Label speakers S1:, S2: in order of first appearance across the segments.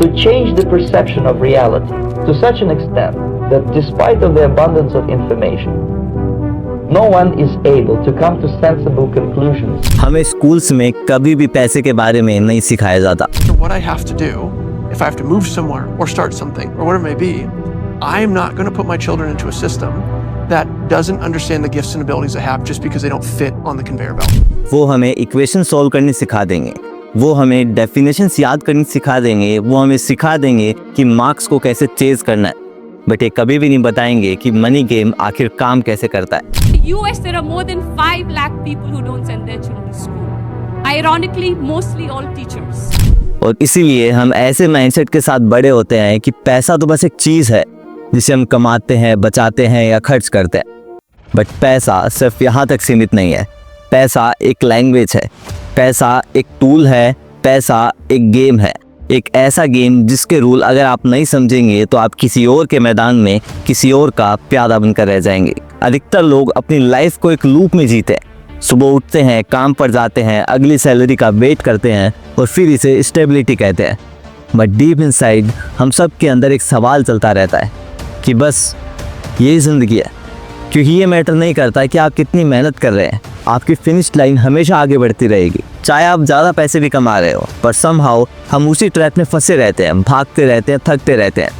S1: to change the perception of reality to such an extent that despite of the abundance of information, no one is able to come to sensible conclusions.
S2: हमें schools में कभी भी पैसे के बारे में नहीं सिखाया जाता।
S3: So what I have to do, if I have to move somewhere or start something or whatever it may be, I am not going to put my children into a system that doesn't understand the gifts and abilities they have just because they don't fit on the conveyor belt.
S2: वो हमें equation solve करनी सिखा देंगे, वो हमें definitions याद करनी सिखा देंगे, वो हमें सिखा देंगे कि मार्क्स को कैसे चेज करना है, बट ये कभी भी नहीं बताएंगे कि मनी गेम आखिर काम कैसे करता है।
S4: US, there are more than 5 lakh people who don't send their children to school. Ironically, mostly all teachers.
S2: और इसीलिए हम ऐसे माइंडसेट के साथ बड़े होते हैं कि पैसा तो बस एक चीज़ है जिसे हम कमाते हैं, बचाते हैं या खर्च करते हैं, बट पैसा सिर्फ यहाँ तक सीमित नहीं है। पैसा एक लैंग्वेज है, पैसा एक टूल है, पैसा एक गेम है, एक ऐसा गेम जिसके रूल अगर आप नहीं समझेंगे तो आप किसी और के मैदान में किसी और का प्यादा बनकर रह जाएंगे। अधिकतर लोग अपनी लाइफ को एक लूप में जीते हैं। सुबह उठते हैं, काम पर जाते हैं, अगली सैलरी का वेट करते हैं और फिर इसे स्टेबिलिटी कहते हैं। बट डीप इनसाइड हम सब के अंदर एक सवाल चलता रहता है कि बस यही ज़िंदगी है, क्योंकि ये मैटर नहीं करता कि आप कितनी मेहनत कर रहे हैं, आपकी फिनिश लाइन हमेशा आगे बढ़ती रहेगी। चाहे आप ज़्यादा पैसे भी कमा रहे हो, पर समहाउ हम उसी ट्रैप में फंसे रहते हैं, भागते रहते हैं, थकते रहते हैं।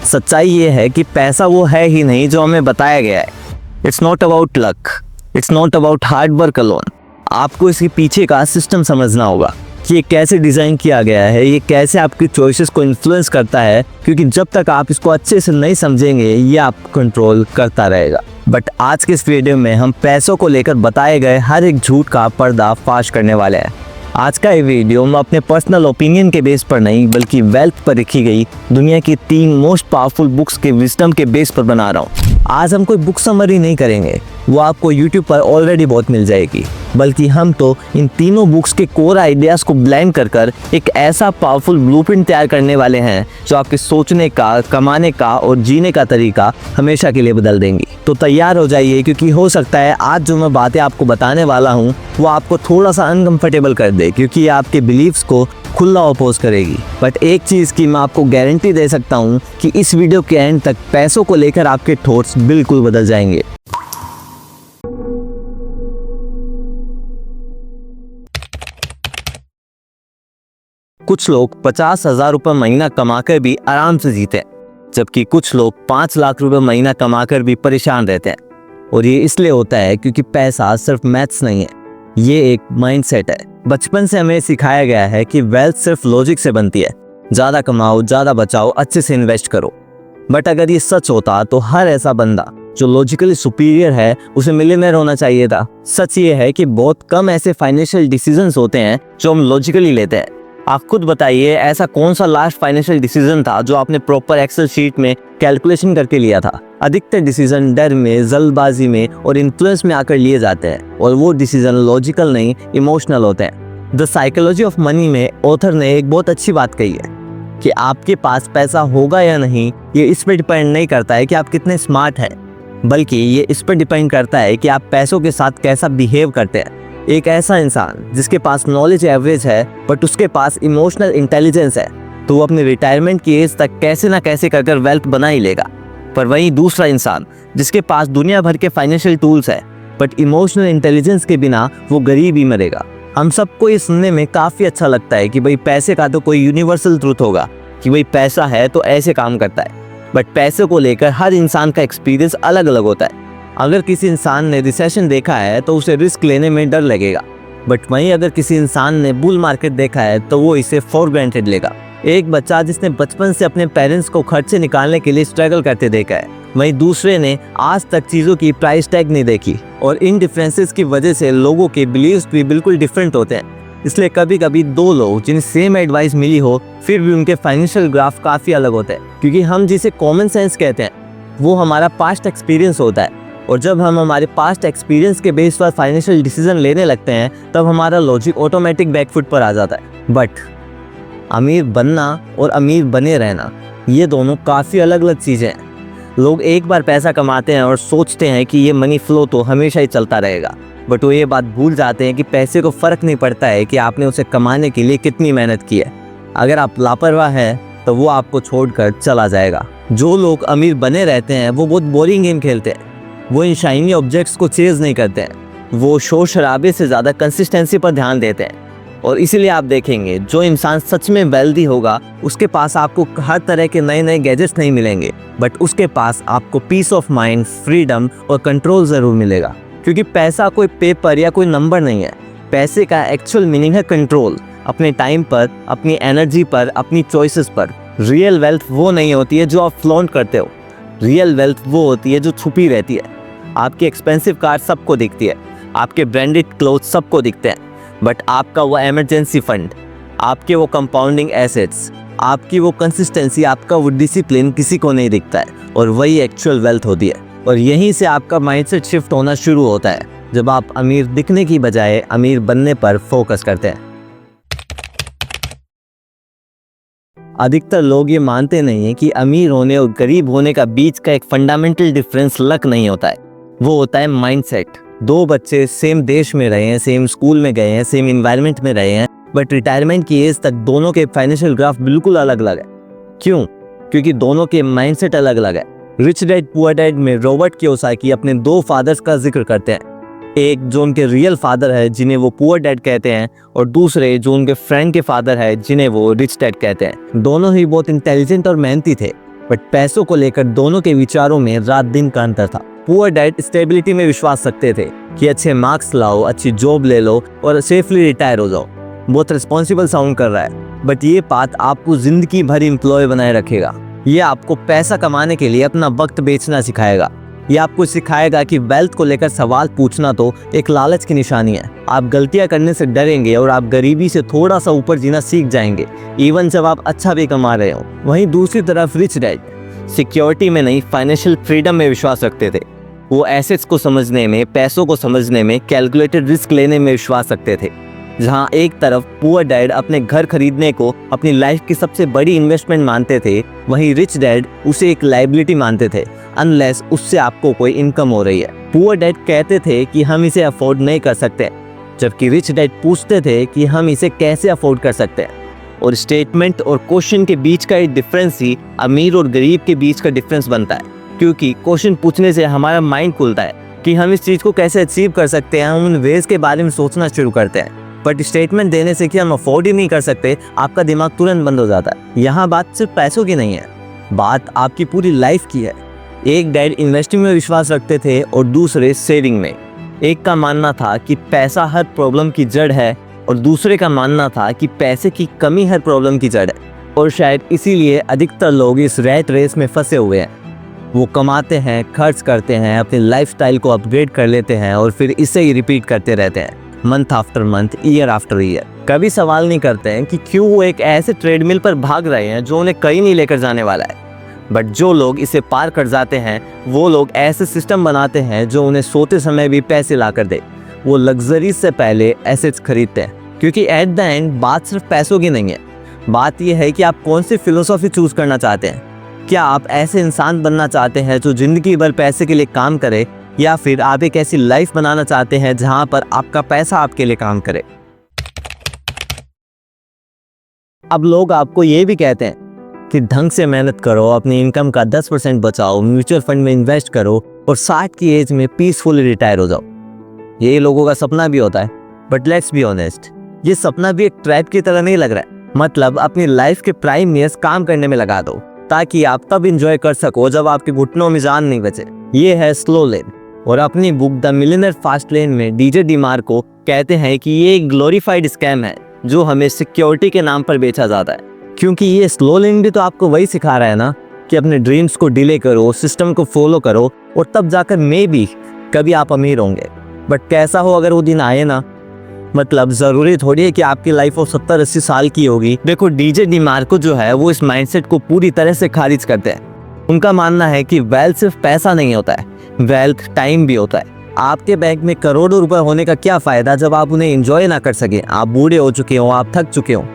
S2: सच्चाई ये है कि पैसा वो है ही नहीं जो हमें बताया गया है। It's not about luck, it's not about hard work alone. आपको इसके पीछे का सिस्टम समझना होगा कि ये कैसे डिज़ाइन किया गया है, ये कैसे आपकी चॉइसेस को इन्फ्लुएंस करता है, क्योंकि जब तक आप इसको अच्छे से नहीं समझेंगे ये आपको कंट्रोल करता रहेगा। बट आज के इस वीडियो में हम पैसों को लेकर बताए गए हर एक झूठ का पर्दा फाश करने वाले हैं। आज का ये वीडियो मैं अपने पर्सनल ओपिनियन के बेस पर नहीं बल्कि वेल्थ पर लिखी गई दुनिया की 3 मोस्ट पावरफुल बुक्स के विजडम के बेस पर बना रहा हूँ। आज हम कोई बुक समरी नहीं करेंगे, वो आपको YouTube पर ऑलरेडी बहुत मिल जाएगी, बल्कि हम तो इन तीनों बुक्स के कोर आइडियाज़ को ब्लेंड कर एक ऐसा पावरफुल ब्लूप्रिंट तैयार करने वाले हैं जो आपके सोचने का, कमाने का और जीने का तरीका हमेशा के लिए बदल देंगी। तो तैयार हो जाइए, क्योंकि हो सकता है आज जो मैं बातें आपको बताने वाला हूँ वो आपको थोड़ा सा अनकंफर्टेबल कर दे, क्योंकि ये आपके बिलीव्स को खुला अपोज करेगी। बट एक चीज़ की मैं आपको गारंटी दे सकता हूँ कि इस वीडियो के एंड तक पैसों को लेकर आपके थॉट्स बिल्कुल बदल जाएंगे। कुछ लोग 50,000 रुपये महीना कमाकर भी आराम से जीते हैं, जबकि कुछ लोग 5 लाख रुपए महीना कमाकर भी परेशान रहते हैं। और ये इसलिए होता है क्योंकि पैसा सिर्फ मैथ्स नहीं है, ये एक माइंडसेट है। बचपन से हमें सिखाया गया है कि वेल्थ सिर्फ लॉजिक से बनती है, ज़्यादा कमाओ, ज़्यादा बचाओ, अच्छे से इन्वेस्ट करो। बट अगर ये सच होता तो हर ऐसा बंदा जो लॉजिकली सुपीरियर है उसे मिलियनेयर होना चाहिए था। सच ये है कि बहुत कम ऐसे फाइनेंशियल डिसीजंस होते हैं जो हम लॉजिकली लेते हैं। आप खुद बताइए, ऐसा कौन सा लास्ट फाइनेंशियल डिसीजन था जो आपने प्रॉपर एक्सेल शीट में कैलकुलेशन करके लिया था? अधिकतर डिसीजन डर में, जल्दबाजी में और इन्फ्लुएंस में आकर लिए जाते हैं, और वो डिसीजन लॉजिकल नहीं, इमोशनल होते हैं। द साइकोलॉजी ऑफ मनी में ऑथर ने एक बहुत अच्छी बात कही है कि आपके पास पैसा होगा या नहीं ये इस पर डिपेंड नहीं करता है कि आप कितने स्मार्ट हैं, बल्कि ये इस पर डिपेंड करता है कि आप पैसों के साथ कैसा बिहेव करते हैं। एक ऐसा इंसान जिसके पास नॉलेज एवरेज है बट उसके पास इमोशनल इंटेलिजेंस है, तो वो अपने रिटायरमेंट की एज तक कैसे ना कैसे कर वेल्थ बना ही लेगा। पर वहीं दूसरा इंसान जिसके पास दुनिया भर के फाइनेंशियल टूल्स है बट इमोशनल इंटेलिजेंस के बिना वो गरीब ही मरेगा। हम सबको ये सुनने में काफ़ी अच्छा लगता है कि भाई पैसे का तो कोई यूनिवर्सल ट्रूथ होगा कि भाई पैसा है तो ऐसे काम करता है, बट पैसे को लेकर हर इंसान का एक्सपीरियंस अलग अलग होता है। अगर किसी इंसान ने रिसेशन देखा है तो उसे रिस्क लेने में डर लगेगा, बट वहीं अगर किसी इंसान ने बुल मार्केट देखा है तो वो इसे फॉर ग्रांटेड लेगा। एक बच्चा जिसने बचपन से अपने पेरेंट्स को खर्चे निकालने के लिए स्ट्रगल करते देखा है, वहीं दूसरे ने आज तक चीज़ों की प्राइस टैग नहीं देखी। और इन डिफरेंसेस की वजह से लोगों के बिलीव्स भी बिल्कुल डिफरेंट होते हैं। इसलिए कभी कभी 2 लोग जिन्हें सेम एडवाइस मिली हो फिर भी उनके फाइनेंशियल ग्राफ काफ़ी अलग होते हैं, क्योंकि हम जिसे कॉमन सेंस कहते हैं वो हमारा पास्ट एक्सपीरियंस होता है। और जब हम हमारे पास्ट एक्सपीरियंस के बेस पर फाइनेंशियल डिसीजन लेने लगते हैं तब हमारा लॉजिक ऑटोमेटिक बैकफुट पर आ जाता है। बट अमीर बनना और अमीर बने रहना ये दोनों काफ़ी अलग अलग चीज़ें हैं। लोग एक बार पैसा कमाते हैं और सोचते हैं कि ये मनी फ्लो तो हमेशा ही चलता रहेगा, बट वो ये बात भूल जाते हैं कि पैसे को फ़र्क नहीं पड़ता है कि आपने उसे कमाने के लिए कितनी मेहनत की है। अगर आप लापरवाह हैं तो वो आपको छोड़कर चला जाएगा। जो लोग अमीर बने रहते हैं वो बहुत बोरिंग गेम खेलते हैं, वो इन शाइनी ऑब्जेक्ट्स को चेज नहीं करते हैं, वो शोर शराबे से ज़्यादा कंसिस्टेंसी पर ध्यान देते हैं। और इसीलिए आप देखेंगे जो इंसान सच में वेल्दी होगा उसके पास आपको हर तरह के नए नए गैजेट्स नहीं मिलेंगे, बट उसके पास आपको पीस ऑफ माइंड, फ्रीडम और कंट्रोल ज़रूर मिलेगा। क्योंकि पैसा कोई पेपर या कोई नंबर नहीं है, पैसे का एक्चुअल मीनिंग है कंट्रोल, अपने टाइम पर, अपनी एनर्जी पर, अपनी चॉइसेस पर। रियल वेल्थ वो नहीं होती है जो आप फ्लॉन्ट करते हो, रियल वेल्थ वो होती है जो छुपी रहती है। आपकी एक्सपेंसिव कार सबको दिखती है, आपके ब्रांडेड क्लोथ सबको दिखते हैं, बट आपका वो इमरजेंसी फंड, आपके वो कंपाउंडिंग एसेट्स, आपकी वो कंसिस्टेंसी, आपका वो डिसिप्लिन किसी को नहीं दिखता है। और वही एक्चुअल वेल्थ होती है। और यहीं से आपका माइंडसेट शिफ्ट होना शुरू होता है, जब आप अमीर दिखने की बजाय अमीर बनने पर फोकस करते हैं। अधिकतर लोग ये मानते नहीं हैं कि अमीर होने और गरीब होने का बीच का एक फंडामेंटल डिफरेंस लक नहीं होता है, वो होता है माइंडसेट। दो बच्चे सेम देश में रहे हैं, सेम स्कूल में गए हैं, सेम इन्वायरमेंट में रहे हैं, बट रिटायरमेंट की एज तक दोनों के फाइनेंशियल ग्राफ बिल्कुल अलग अलग है। क्यों? क्योंकि दोनों के माइंडसेट अलग अलग है। रिच डैड पुअर डैड में रॉबर्ट कियोसाकी अपने दो फादर्स का जिक्र करते हैं, एक जो उनके रियल फादर है जिन्हें वो पुअर डैड कहते हैं, और दूसरे जो उनके फ्रेंड के फादर है जिन्हें वो रिच डैड कहते हैं। दोनों ही बहुत इंटेलिजेंट और मेहनती थे, बट पैसों को लेकर दोनों के विचारों में रात दिन का अंतर था। पुअर डैड स्टेबिलिटी में विश्वास रखते थे कि अच्छे मार्क्स लाओ, अच्छी जॉब ले लो और सेफली रिटायर हो जाओ। बहुत रिस्पॉन्सिबल साउंड कर रहा है, बट ये बात आपको जिंदगी भर एम्प्लॉय बनाए रखेगा। ये आपको पैसा कमाने के लिए अपना वक्त बेचना सिखाएगा। ये आपको सिखाएगा कि वेल्थ को लेकर सवाल पूछना तो एक लालच की निशानी है। आप गलतियां करने से डरेंगे और आप गरीबी से थोड़ा सा ऊपर जीना सीख जाएंगे, इवन जब आप अच्छा भी कमा रहे हो। वहीं दूसरी तरफ रिच डैड सिक्योरिटी में नहीं, फाइनेंशियल फ्रीडम में विश्वास रखते थे। वो एसेट्स को समझने में, पैसों को समझने में, कैलकुलेटेड रिस्क लेने में विश्वास रखते थे। जहां एक तरफ पुअर डैड अपने घर खरीदने को अपनी लाइफ की सबसे बड़ी इन्वेस्टमेंट मानते थे, वहीं रिच डैड उसे एक लायबिलिटी मानते थे, अनलेस उससे आपको कोई इनकम हो रही है। पुअर डैड कहते थे कि हम इसे अफोर्ड नहीं कर सकते, जबकि रिच डैड पूछते थे कि हम इसे कैसे अफोर्ड कर सकते हैं। और स्टेटमेंट और क्वेश्चन के बीच का एक डिफरेंस ही अमीर और गरीब के बीच का डिफरेंस बनता है, क्योंकि क्वेश्चन पूछने से हमारा माइंड खुलता है कि हम इस चीज़ को कैसे अचीव कर सकते हैं, हम उन वेज के बारे में सोचना शुरू करते हैं। बट स्टेटमेंट देने से कि हम अफोर्ड ही नहीं कर सकते, आपका दिमाग तुरंत बंद हो जाता है। यहाँ बात सिर्फ पैसों की नहीं है, बात आपकी पूरी लाइफ की है। एक डैड इन्वेस्टिंग में विश्वास रखते थे और दूसरे सेविंग में। एक का मानना था कि पैसा हर प्रॉब्लम की जड़ है और दूसरे का मानना था कि पैसे की कमी हर प्रॉब्लम की जड़ है। और शायद इसीलिए अधिकतर लोग इस रैट रेस में फंसे हुए हैं। वो कमाते हैं, खर्च करते हैं, अपनी लाइफस्टाइल को अपग्रेड कर लेते हैं और फिर इसे ही रिपीट करते रहते हैं, month after month, year after year. कभी सवाल नहीं करते हैं कि क्यों वो एक ऐसे ट्रेडमिल पर भाग रहे हैं जो उन्हें कहीं नहीं लेकर जाने वाला है। बट जो लोग इसे पार कर जाते हैं, वो लोग ऐसे सिस्टम बनाते हैं जो उन्हें सोते समय भी पैसे ला कर दे। वो लग्जरी से पहले एसेट्स खरीदते हैं, क्योंकि एट द एंड बात सिर्फ पैसों की नहीं है। बात यह है कि आप कौन सी फिलोसॉफी चूज करना चाहते हैं। क्या आप ऐसे इंसान बनना चाहते हैं जो जिंदगी भर पैसे के लिए काम करे, या फिर आप एक ऐसी लाइफ बनाना चाहते हैं जहां पर आपका पैसा आपके लिए काम करे। अब लोग आपको ये भी कहते हैं कि ढंग से मेहनत करो, अपनी इनकम का 10% बचाओ, म्यूचुअल फंड में इन्वेस्ट करो और 60 की एज में पीसफुली रिटायर हो जाओ। ये लोगों का सपना भी होता है, बट लेट्स बी ऑनेस्ट, ये सपना भी एक ट्रैप की तरह नहीं लग रहा है। मतलब अपनी लाइफ के प्राइम ईयर्स काम करने में लगा दो, ताकि आप तब इंजॉय कर सको जब आपके घुटनों में जान नहीं बचे। ये है स्लो लेन। और अपनी book the millionaire fast lane में डीजे डिमार्को कहते हैं कि ये एक ग्लोरीफाइड स्कैम है जो हमें सिक्योरिटी के नाम पर बेचा जाता है। क्योंकि ये स्लो लेन भी तो आपको वही सिखा रहा है ना कि अपने ड्रीम्स को डिले करो, सिस्टम को फॉलो करो और तब जाकर मे बी कभी आप अमीर होंगे। बट कैसा हो अगर वो दिन आए ना, मतलब ज़रूरी थोड़ी है कि आपकी लाइफ वो 70-80 साल की होगी। देखो डीजे डिमार्को जो है वो इस माइंडसेट को पूरी तरह से खारिज करते हैं। उनका मानना है कि वेल्थ सिर्फ पैसा नहीं होता है, वेल्थ टाइम भी होता है। आपके बैंक में करोड़ों रुपए होने का क्या फ़ायदा जब आप उन्हें एंजॉय ना कर सके, आप बूढ़े हो चुके हो, आप थक चुके हो।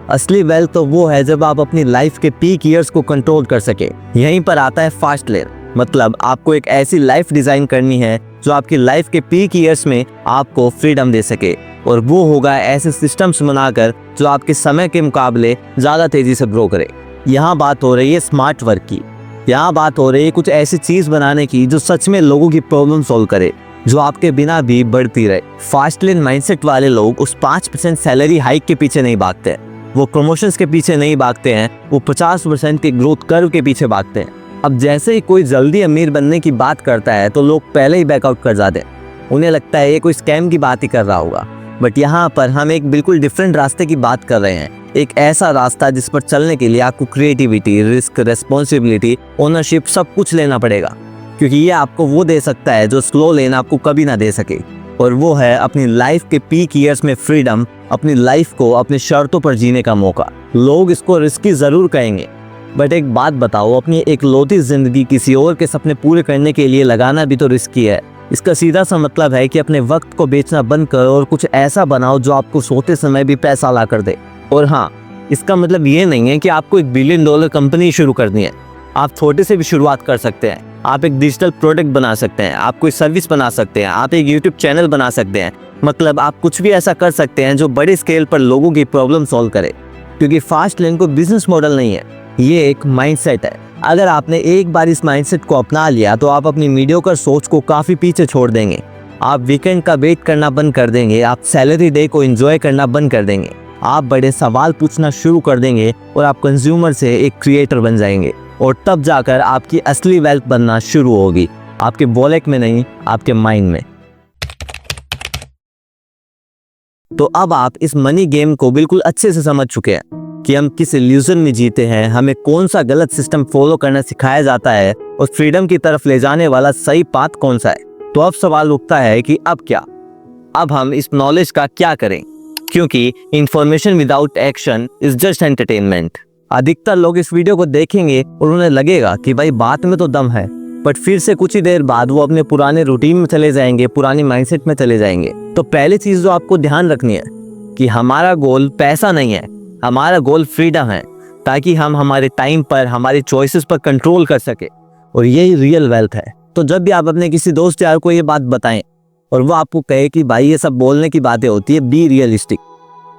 S2: असली वेल्थ तो वो है जब आप अपनी लाइफ के पीक ईयर्स को कंट्रोल कर सके। यहीं पर आता है फास्ट लेन। मतलब आपको एक ऐसी लाइफ डिज़ाइन करनी है जो आपकी लाइफ के पीक ईयर्स में आपको फ्रीडम दे सके, और वो होगा ऐसे सिस्टम्स बनाकर जो आपके समय के मुकाबले ज़्यादा तेज़ी से ग्रो करे। यहाँ बात हो रही है स्मार्ट वर्क की। यहाँ बात हो रही है कुछ ऐसी चीज बनाने की जो सच में लोगों की प्रॉब्लम सॉल्व करे, जो आपके बिना भी बढ़ती रहे। फास्ट लेन माइंडसेट वाले लोग उस 5% सैलरी हाइक के पीछे नहीं भागते हैं, वो प्रमोशंस के पीछे नहीं भागते हैं, वो 50% के ग्रोथ कर्व के पीछे भागते हैं। अब जैसे ही कोई जल्दी अमीर बनने की बात करता है तो लोग पहले ही बैकआउट कर जाते हैं। उन्हें लगता है ये कोई स्कैम की बात ही कर रहा होगा। बट यहाँ पर हम एक बिल्कुल डिफरेंट रास्ते की बात कर रहे हैं, एक ऐसा रास्ता जिस पर चलने के लिए आपको क्रिएटिविटी, रिस्क, रेस्पॉन्सिबिलिटी, ओनरशिप सब कुछ लेना पड़ेगा, क्योंकि ये आपको वो दे सकता है जो स्लो लेन आपको कभी ना दे सके। और वो है अपनी लाइफ के पीक ईयर्स में फ्रीडम, अपनी लाइफ को अपनी शर्तों पर जीने का मौका। लोग इसको रिस्की जरूर कहेंगे, बट एक बात बताओ, अपनी एक लौती जिंदगी किसी और के सपने पूरे करने के लिए लगाना भी तो रिस्की है। इसका सीधा सा मतलब है कि अपने वक्त को बेचना बंद करो और कुछ ऐसा बनाओ जो आपको सोते समय भी पैसा ला कर दे। और हाँ, इसका मतलब ये नहीं है कि आपको $1 बिलियन कंपनी शुरू करनी है। आप छोटे से भी शुरुआत कर सकते हैं। आप एक डिजिटल प्रोडक्ट बना सकते हैं, आप कोई सर्विस बना सकते हैं, आप एक यूट्यूब चैनल बना सकते हैं। मतलब आप कुछ भी ऐसा कर सकते हैं जो बड़े स्केल पर लोगों की प्रॉब्लम सॉल्व करे, क्योंकि फास्ट लेन को बिजनेस मॉडल नहीं है, ये एक माइंडसेट है। अगर आपने एक बार इस माइंडसेट को अपना लिया तो आप अपनी मीडियोकर सोच को काफ़ी पीछे छोड़ देंगे। आप वीकेंड का वेट करना बंद कर देंगे, आप सैलरी डे को एंजॉय करना बंद कर देंगे, आप बड़े सवाल पूछना शुरू कर देंगे और आप कंज्यूमर से एक क्रिएटर बन जाएंगे। और तब जाकर आपकी असली वेल्थ बनना शुरू होगी, आपके वॉलेट में नहीं, आपके माइंड में। तो अब आप इस मनी गेम को बिल्कुल अच्छे से समझ चुके हैं कि हम किस इल्यूजन में जीते हैं, हमें कौन सा गलत सिस्टम फॉलो करना सिखाया जाता है और फ्रीडम की तरफ ले जाने वाला सही पाथ कौन सा है। तो अब सवाल उठता है कि अब क्या, अब हम इस नॉलेज का क्या करें, क्योंकि information without action is just entertainment. अधिकतर लोग इस वीडियो को देखेंगे और उन्हें लगेगा कि भाई बात में तो दम है, बट फिर से कुछ ही देर बाद वो अपने पुराने रूटीन में चले जाएंगे, पुरानी माइंडसेट में चले जाएंगे। तो पहली चीज जो आपको ध्यान रखनी है कि हमारा गोल पैसा नहीं है, हमारा गोल फ्रीडम है, ताकि हम हमारे टाइम पर, हमारे चॉइसेस पर कंट्रोल कर सके। और यही रियल वेल्थ है। तो जब भी आप अपने किसी दोस्त यार को ये बात बताएं और वो आपको कहे कि भाई ये सब बोलने की बातें होती है, बी रियलिस्टिक,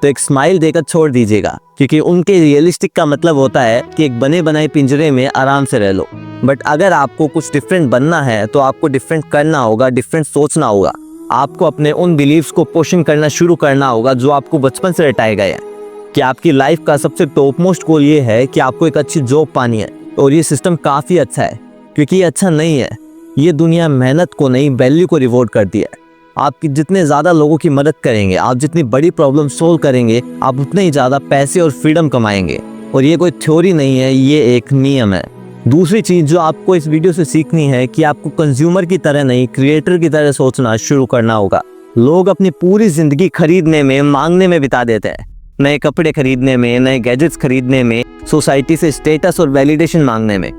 S2: तो एक स्माइल देकर छोड़ दीजिएगा, क्योंकि उनके रियलिस्टिक का मतलब होता है कि एक बने बनाए पिंजरे में आराम से रह लो। बट अगर आपको कुछ डिफरेंट बनना है तो आपको डिफरेंट करना होगा, डिफरेंट सोचना होगा। आपको अपने उन बिलीव्स को क्वेश्चन करना शुरू करना होगा जो आपको बचपन से रटाए गए हैं। कि आपकी लाइफ का सबसे टॉप मोस्ट गोल ये है कि आपको एक अच्छी जॉब पानी है, और ये सिस्टम काफ़ी अच्छा है, क्योंकि ये अच्छा नहीं है। ये दुनिया मेहनत को नहीं, वैल्यू को रिवॉर्ड करती है। आप जितने ज़्यादा लोगों की मदद करेंगे, आप जितनी बड़ी प्रॉब्लम सोल्व करेंगे, आप उतने ही ज़्यादा पैसे और फ्रीडम कमाएंगे। और ये कोई थ्योरी नहीं है, ये एक नियम है। दूसरी चीज़ जो आपको इस वीडियो से सीखनी है कि आपको कंज्यूमर की तरह नहीं, क्रिएटर की तरह सोचना शुरू करना होगा। लोग अपनी पूरी ज़िंदगी खरीदने में, मांगने में बिता देते हैं, नए कपड़े खरीदने में, नए गैजेट्स खरीदने में, सोसाइटी से स्टेटस और वैलिडेशन मांगने में।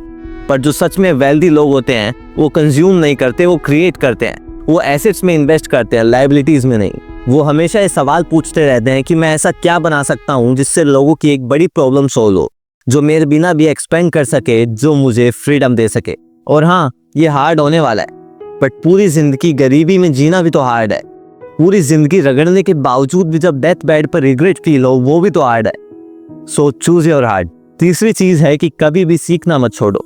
S2: पर जो सच में वेल्दी लोग होते हैं वो कंज्यूम नहीं करते, वो क्रिएट करते हैं, वो एसेट्स में इन्वेस्ट करते हैं, लायबिलिटीज में नहीं। वो हमेशा ये सवाल पूछते रहते हैं कि मैं ऐसा क्या बना सकता हूँ जिससे लोगों की एक बड़ी प्रॉब्लम सॉल्व हो, जो मेरे बिना भी एक्सपेंड कर सके, जो मुझे फ्रीडम दे सके। और हाँ, ये हार्ड होने वाला है, बट पूरी जिंदगी गरीबी में जीना भी तो हार्ड है। पूरी जिंदगी रगड़ने के बावजूद भी जब डेथ बेड पर रिग्रेट फील हो, वो भी तो हार्ड है। So choose your hard. तीसरी चीज है कि कभी भी सीखना मत छोड़ो।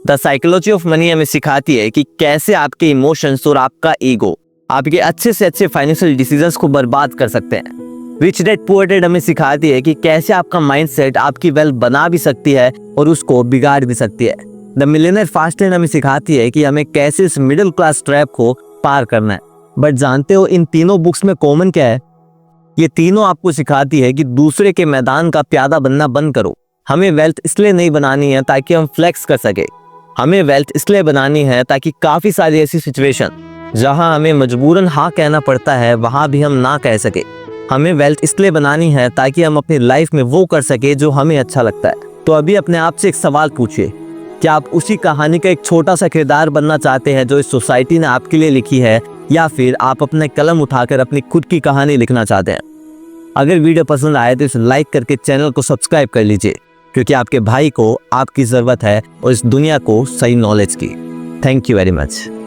S2: द साइकोलॉजी ऑफ मनी हमें सिखाती है कि कैसे आपके इमोशंस और आपका ईगो आपके अच्छे से अच्छे फाइनेंशियल डिसीजंस को बर्बाद कर सकते हैं। रिच डैड पुअर डैड हमें सिखाती है कि कैसे आपका माइंडसेट आपकी वेल्थ बना भी सकती है और उसको बिगाड़ भी सकती है। द मिलियनेयर फास्ट लेन हमें सिखाती है कि हमें कैसे इस मिडिल क्लास ट्रैप को पार करना है। बट जानते हो इन तीनों बुक्स में कॉमन क्या है? ये तीनों आपको सिखाती है कि दूसरे के मैदान का प्यादा बनना बंद करो। हमें वेल्थ इसलिए नहीं बनानी है ताकि हम फ्लेक्स कर सके, हमें वेल्थ इसलिए बनानी है ताकि काफी सारी ऐसी सिचुएशन जहां हमें मजबूरन हाँ कहना पड़ता है वहां भी हम ना कह सके। हमें वेल्थ इसलिए बनानी है ताकि हम अपनी लाइफ में वो कर सके जो हमें अच्छा लगता है। तो अभी अपने आप से एक सवाल पूछिए, क्या आप उसी कहानी का एक छोटा सा किरदार बनना चाहते हैं जो इस सोसाइटी ने आपके लिए लिखी है, या फिर आप अपने कलम उठाकर अपनी खुद की कहानी लिखना चाहते हैं? अगर वीडियो पसंद आए तो इसे लाइक करके चैनल को सब्सक्राइब कर लीजिए, क्योंकि आपके भाई को आपकी ज़रूरत है और इस दुनिया को सही नॉलेज की। Thank you very much.